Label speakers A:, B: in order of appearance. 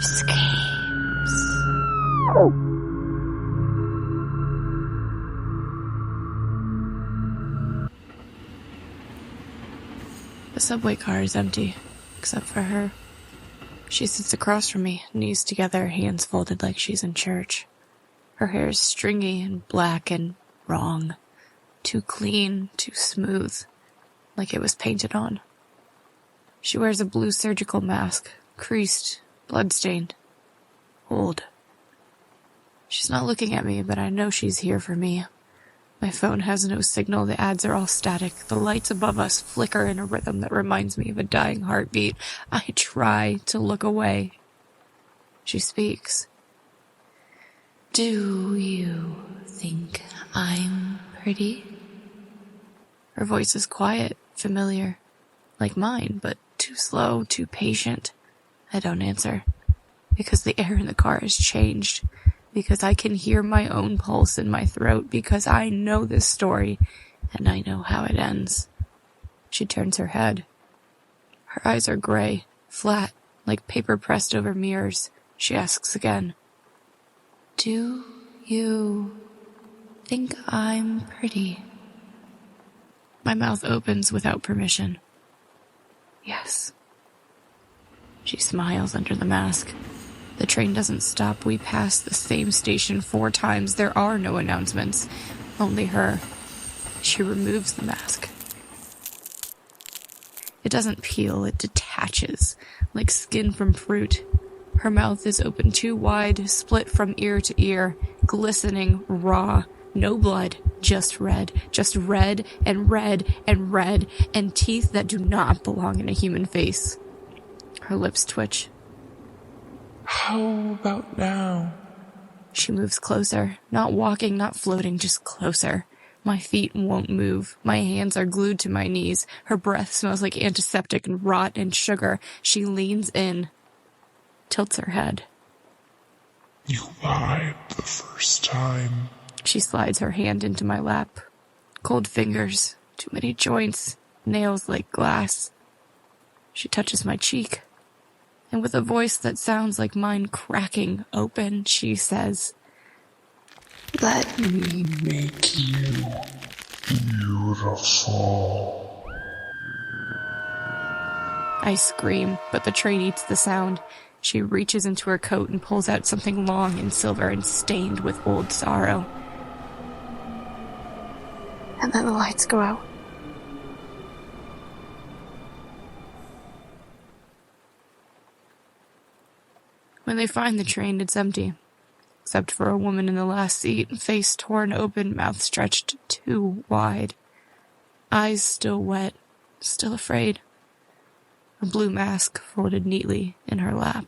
A: Screams. The subway car is empty, except for her. She sits across from me, knees together, hands folded like she's in church. Her hair is stringy and black and wrong. Too clean, too smooth, like it was painted on. She wears a blue surgical mask, creased, bloodstained, old. She's not looking at me, but I know she's here for me. My phone has no signal, the ads are all static, the lights above us flicker in a rhythm that reminds me of a dying heartbeat. I try to look away. She speaks. Do you think I'm pretty? Her voice is quiet, familiar, like mine, but too slow, too patient. I don't answer, because the air in the car has changed. Because I can hear my own pulse in my throat, because I know this story, and I know how it ends. She turns her head. Her eyes are gray, flat, like paper pressed over mirrors. She asks again, do you think I'm pretty? My mouth opens without permission. Yes. She smiles under the mask. The train doesn't stop. We pass the same station 4 times. There are no announcements. Only her. She removes the mask. It doesn't peel. It detaches, like skin from fruit. Her mouth is open too wide, split from ear to ear, glistening, raw. No blood, just red and red and red, and teeth that do not belong in a human face. Her lips twitch.
B: How about now?
A: She moves closer, not walking, not floating, just closer. My feet won't move. My hands are glued to my knees. Her breath smells like antiseptic and rot and sugar. She leans in, tilts her head.
B: You lied the first time.
A: She slides her hand into my lap. Cold fingers, too many joints, nails like glass. She touches my cheek. And with a voice that sounds like mine cracking open, she says,
B: let me make you beautiful.
A: I scream, but the train eats the sound. She reaches into her coat and pulls out something long and silver and stained with old sorrow. And then the lights go out. When they find the train, it's empty, except for a woman in the last seat, face torn open, mouth stretched too wide. Eyes still wet, still afraid. A blue mask folded neatly in her lap.